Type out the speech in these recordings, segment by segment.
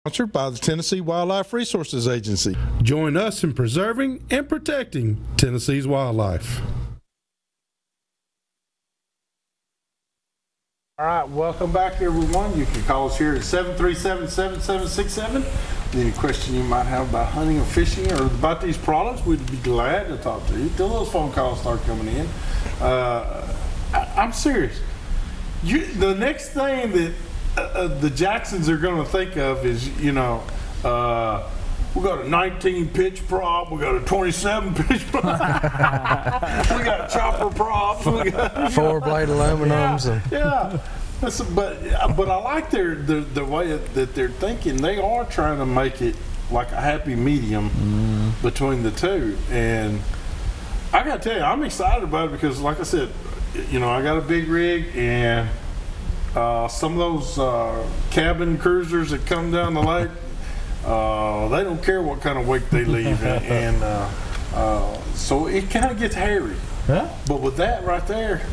Sponsored by the Tennessee Wildlife Resources Agency. Join us in preserving and protecting Tennessee's wildlife. All right, welcome back, everyone. You can call us here at 737-7767. Any question you might have about hunting or fishing or about these products, we'd be glad to talk to you. Till those phone calls start coming in. I'm serious. The next thing that the Jacksons are going to think of is, we got a 19 pitch prop, we got a 27 pitch prop, we got chopper props, we got 4-blade aluminums. But I like the way that they're thinking. They are trying to make it like a happy medium between the two, and I got to tell you, I'm excited about it because, like I said, I got a big rig and. Some of those cabin cruisers that come down the lake, they don't care what kind of wake they leave, and so it kind of gets hairy. Yeah. But with that right there,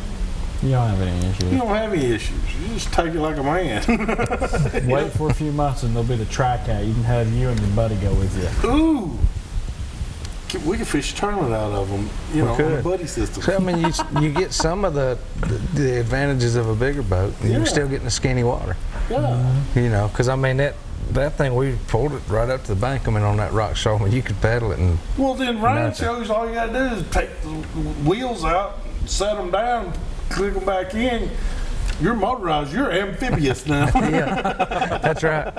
you don't have any issues. You don't have any issues. You just take it like a man. Wait for a few months and there'll be the track out. You can have you and your buddy go with you. Ooh. We could fish a tournament out of them, on the buddy system. So, I mean, you get some of the advantages of a bigger boat, and you're still getting the skinny water. Yeah. Because, I mean, that thing, we pulled it right up to the bank, on that rock show. I mean, you could paddle it. And well, then Ryan shows all you got to do is take the wheels out, set them down, click them back in. You're motorized. You're amphibious now. Yeah, that's right.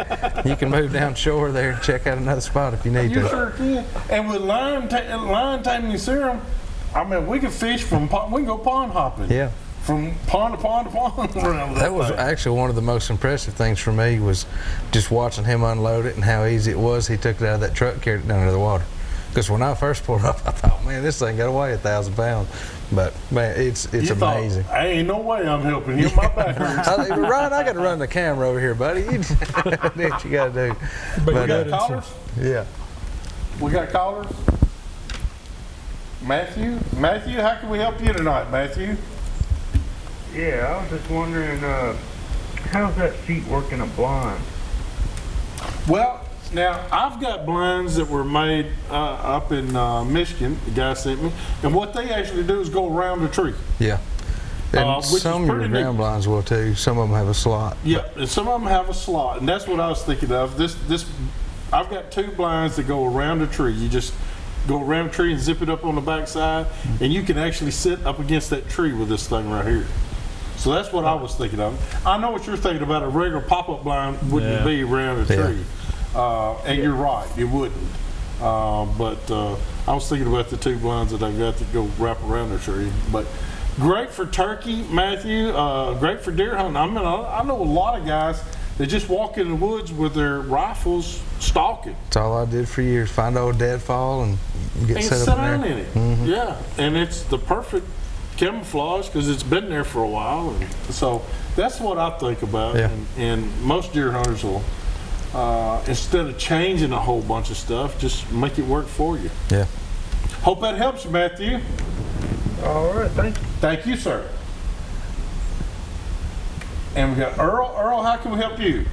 You can move down shore there and check out another spot if you need to. You sure can. And with Line Taming Serum, I mean, we can fish we can go pond hopping. Yeah. From pond to pond to pond. That was actually one of the most impressive things for me was just watching him unload it and how easy it was. He took it out of that truck, carried it down into the water. Because when I first pulled up, I thought, man, this thing got to weigh 1,000 pounds. But man, it's amazing. Ain't no way I'm helping you. My back hurts. Ryan, I got to run the camera over here, buddy. You do what you got to do. But we got callers? Yeah. We got callers? Matthew, how can we help you tonight, Matthew? Yeah, I was just wondering, how's that seat working a blind? Well, now, I've got blinds that were made up in Michigan, the guy sent me, and what they actually do is go around the tree. Yeah. And some of your ground blinds will too. Some of them have a slot. Yeah, and some of them have a slot, and that's what I was thinking of. I've got 2 blinds that go around the tree. You just go around the tree and zip it up on the back side, and you can actually sit up against that tree with this thing right here. So that's what I was thinking of. I know what you're thinking about. A regular pop-up blind wouldn't be around the tree. And you're right, you wouldn't. But I was thinking about the 2 blinds that I got that go wrap around the tree. But great for turkey, Matthew. Great for deer hunting. I mean, I know a lot of guys that just walk in the woods with their rifles stalking. That's all I did for years. Find old deadfall and get set up in there. Yeah, and it's the perfect camouflage because it's been there for a while. And so that's what I think about. Yeah. And most deer hunters will. Instead of changing a whole bunch of stuff, just make it work for you. Yeah. Hope that helps you, Matthew. All right, thank you. Thank you, sir. And we got Earl. Earl, how can we help you?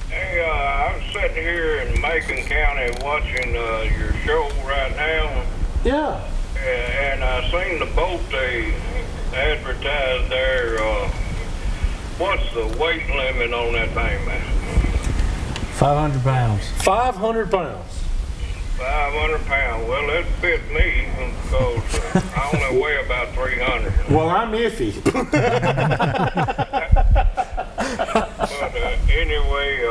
Hey, I'm sitting here in Macon County watching your show right now. Yeah. And I seen the boat they advertised there. What's the weight limit on that thing, man? 500 pounds. 500 pounds. 500 pounds. Well, that fit me because I only weigh about 300. Well, I'm iffy. But anyway,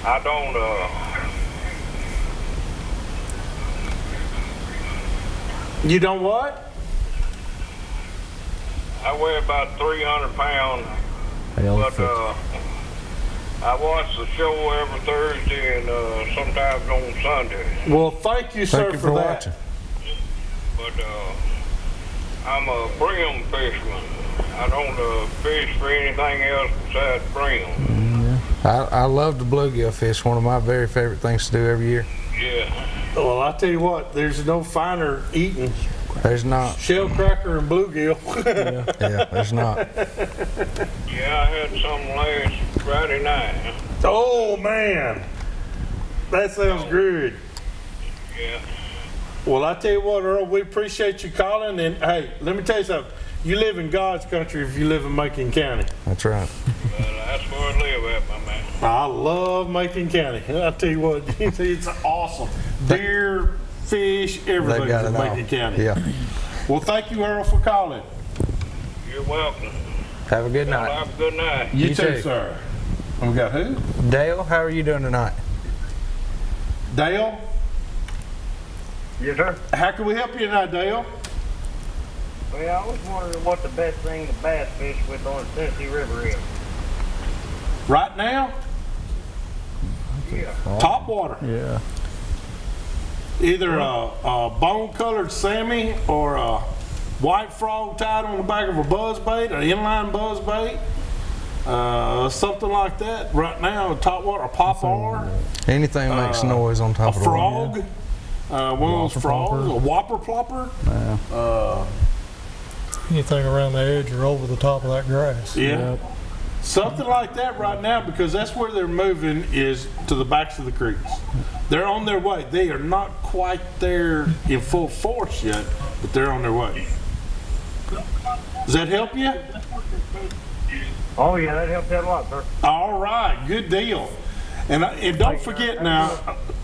I don't. You don't what? I weigh about 300 pounds. But I watch the show every Thursday and sometimes on Sunday. Well, thank you, sir, for that. Watching. But I'm a brim fisherman. I don't fish for anything else besides brim. I love the bluegill fish. One of my very favorite things to do every year. Yeah. Well, I tell you what, there's no finer eating. There's not. Shell cracker and bluegill. Yeah, there's not. Yeah, I had some last night. Oh man, that sounds good. Yeah. Well, I tell you what, Earl, we appreciate you calling. And hey, let me tell you something. You live in God's country if you live in Macon County. That's right. Well, that's where I live at, my man. I love Macon County. I tell you what, it's awesome. Deer, fish, everything's in Macon County. Yeah. Well, thank you, Earl, for calling. You're welcome. Have a good night. Have a good night. You You too, too. sir. And we got who? Dale, how are you doing tonight? Dale? Yes, sir. How can we help you tonight, Dale? Well, I was wondering what the best thing to bass fish with on the Tennessee River is. Right now, Yeah. top water. Yeah. Either a bone-colored salmon or a white frog tied on the back of a buzzbait, an inline buzzbait, something like that. Right now, top water, a popper, Anything makes noise on a top of the water. frog, one of those frogs, a whopper plopper. Anything around the edge or over the top of that grass. Yeah. Yep. Something like that right now, because that's where they're moving, is to the backs of the creeks. They're on their way. They are not quite there in full force yet, but they're on their way. Does that help you? Oh, yeah, that helps out a lot, sir. All right, good deal. And don't forget now,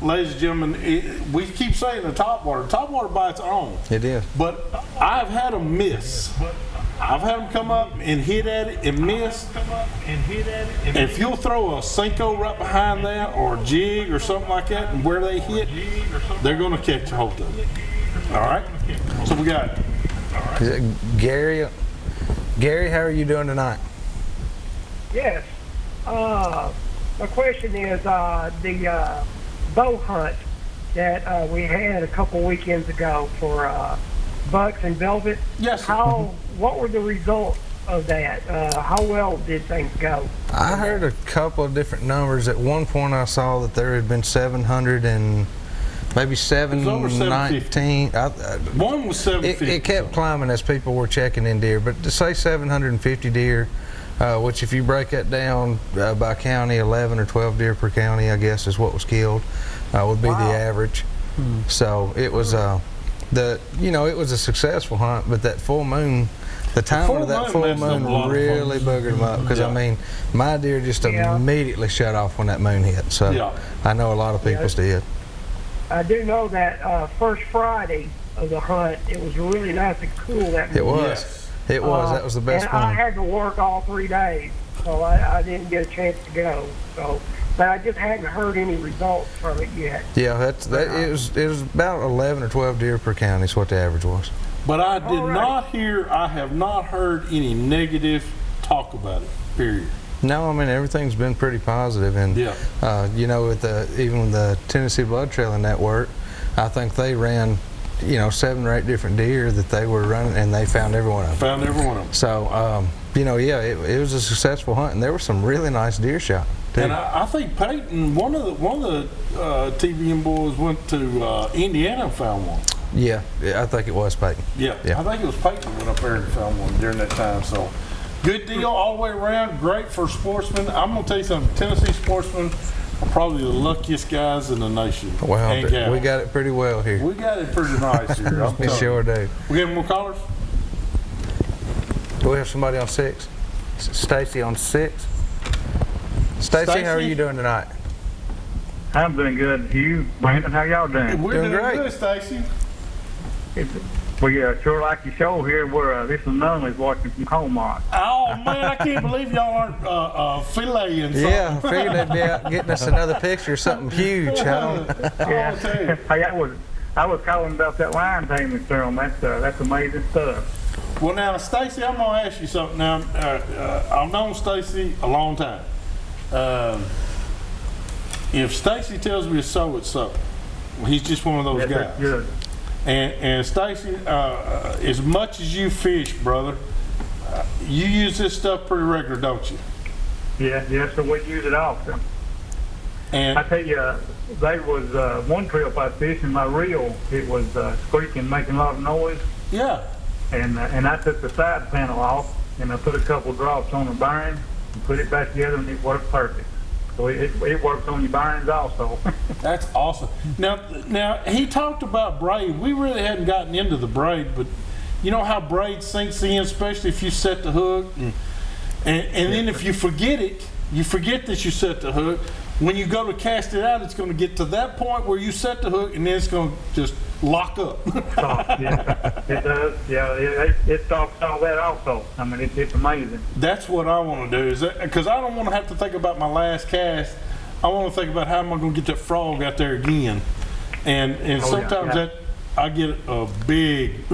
ladies and gentlemen, we keep saying the top water. Top water by its own. It is. But I've had them miss. I've had them come up and hit at it and miss. And if you'll throw a Senko right behind that or a jig or something like that, and where they hit, they're going to catch a hold of it. All right? So we got Is it Gary? Gary, how are you doing tonight? Yes. My question is the bow hunt that we had a couple weekends ago for bucks and velvet. Yes. What were the results of that? How well did things go? I heard a couple of different numbers. At one point, I saw that there had been 700 and maybe 719. one was 750. It kept climbing as people were checking in deer, but to say 750 deer, which if you break that down by county, 11 or 12 deer per county, I guess is what was killed, would be the average. So it was it was a successful hunt, but that full moon, the timing of that full moon really boogered them up, because I mean, my deer just immediately shut off when that moon hit. So I know a lot of people's did. I do know that first Friday of the hunt, it was really nice and cool that morning. It was. It was. That was the best and one. I had to work all 3 days, so I didn't get a chance to go. So, but I just hadn't heard any results from it yet. Yeah, it was about 11 or 12 deer per county is what the average was. But I have not heard any negative talk about it, period. No, I mean, everything's been pretty positive, and with even the Tennessee Blood Trailing Network, I think they ran 7 or 8 different deer that they were running, and they found every one of them. Found every one of them. So, it was a successful hunt, and there were some really nice deer shot too. And I think Peyton, one of the TVN boys went to Indiana and found one. Yeah, I think it was Peyton. Yeah, I think it was Peyton went up there and found one during that time. So, good deal all the way around. Great for sportsmen. I'm gonna tell you something. Tennessee sportsmen are probably the luckiest guys in the nation. Well, we got it pretty well here. We got it pretty nice here. We sure do. We got more callers? Do we have somebody on 6? Stacy on 6. Stacy, how are you doing tonight? I'm doing good. You, Brandon, how y'all doing? We're doing great. Good, Stacy. We sure like your show here. We're this anomaly's watching from Colmar. Oh man, I can't believe y'all aren't filleting something. Yeah, figured they'd be out getting us another picture, something huge. Hey, I was calling about that line taming serum. That's amazing stuff. Well, now, Stacy, I'm gonna ask you something. Now, I've known Stacy a long time. If Stacy tells me it's so, it's so. He's just one of those guys. Good. And Stacy, as much as you fish, brother, you use this stuff pretty regular, don't you? Yeah, so we use it often. And I tell you, there was one trip I fished in my reel. It was squeaking, making a lot of noise. Yeah. And I took the side panel off, and I put a couple drops on the bearing, and put it back together, and it worked perfect. So it works on your bearings also. That's awesome. Now he talked about braid. We really hadn't gotten into the braid, but you know how braid sinks in, especially if you set the hook, and then if you forget it, you forget that you set the hook. When you go to cast it out, it's going to get to that point where you set the hook, and then it's going to just lock up. Yeah, it does. Yeah, it stops all that also. I mean, it's amazing. That's what I want to do, is because I don't want to have to think about my last cast. I want to think about how am I going to get that frog out there again, and sometimes that I get a big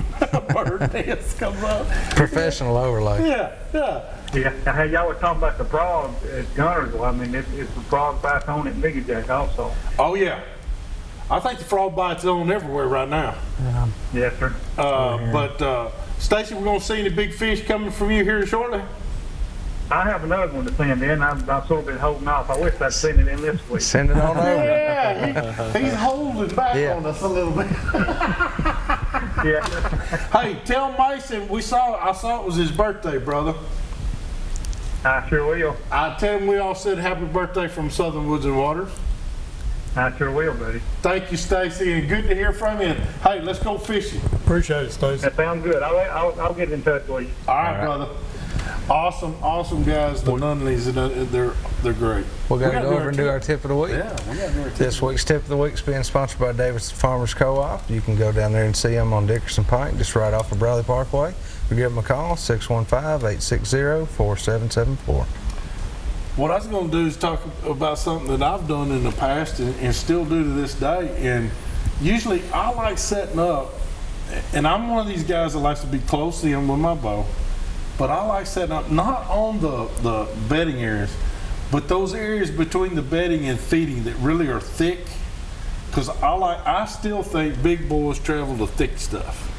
bird nest comes up. Professional overlay. Yeah. Hey, y'all were talking about the frog at Gunnersville. I mean, it's the frog bites on at Biggie Jack also. Oh yeah. I think the frog bites on everywhere right now. Yeah. Yes, sir. But Stacy, we're going to see any big fish coming from you here shortly. I have another one to send in. I've sort of been holding off. I wish I'd send it in this week. Send it on over. Yeah, he's holding back on us a little bit. Yeah. Hey, tell Mason I saw it was his birthday, brother. I sure will. I tell him we all said happy birthday from Southern Woods and Waters. I sure will, buddy. Thank you, Stacy, and good to hear from you. Hey, let's go fishing. Appreciate it, Stacy. That sounds good. I'll get in touch with you. All right, brother. Awesome guys. The Nunleys, they're great. We got to go over and do our tip of the week. Yeah, we got to do our tip. This week's tip of the week is being sponsored by Davidson Farmers Co-op. You can go down there and see them on Dickerson Pike, just right off of Bradley Parkway. Or give them a call, 615-860-4774. What I was going to do is talk about something that I've done in the past and still do to this day. And usually I like setting up, and I'm one of these guys that likes to be close in with my bow, but I like setting up not on the bedding areas, but those areas between the bedding and feeding that really are thick. Because I still think big boys travel the thick stuff.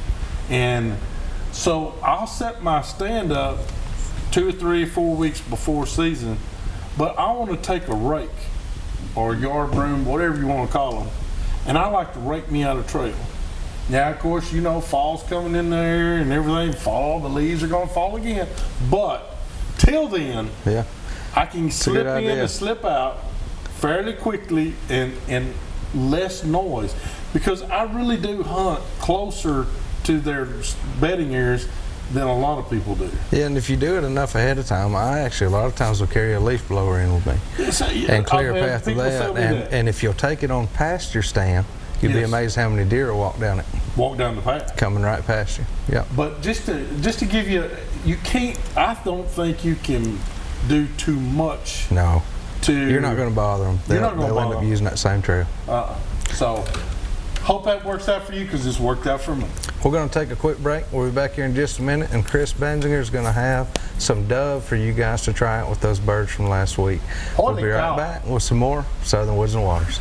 And so I'll set my stand up 2 or 3 or 4 weeks before season, but I want to take a rake or a yard broom, whatever you want to call them, and I like to rake me out a trail. Now, of course, you know, fall's coming in there and everything, the leaves are going to fall again, but till then, I can slip in and slip out fairly quickly and less noise, because I really do hunt closer to their bedding areas than a lot of people do. Yeah, and if you do it enough ahead of time, I actually a lot of times will carry a leaf blower in with me and clear a path of that. And if you'll take it on past your stand, you'll be amazed how many deer will walk down it. Walk down the path. Coming right past you. Yeah. But just to give you, you can't. I don't think you can do too much. No. You're not going to bother them. They'll end up using that same trail. So. Hope that works out for you, because it's worked out for me. We're going to take a quick break. We'll be back here in just a minute, and Chris Benzinger is going to have some dove for you guys to try out with those birds from last week. We'll be right back with some more Southern Woods and Waters.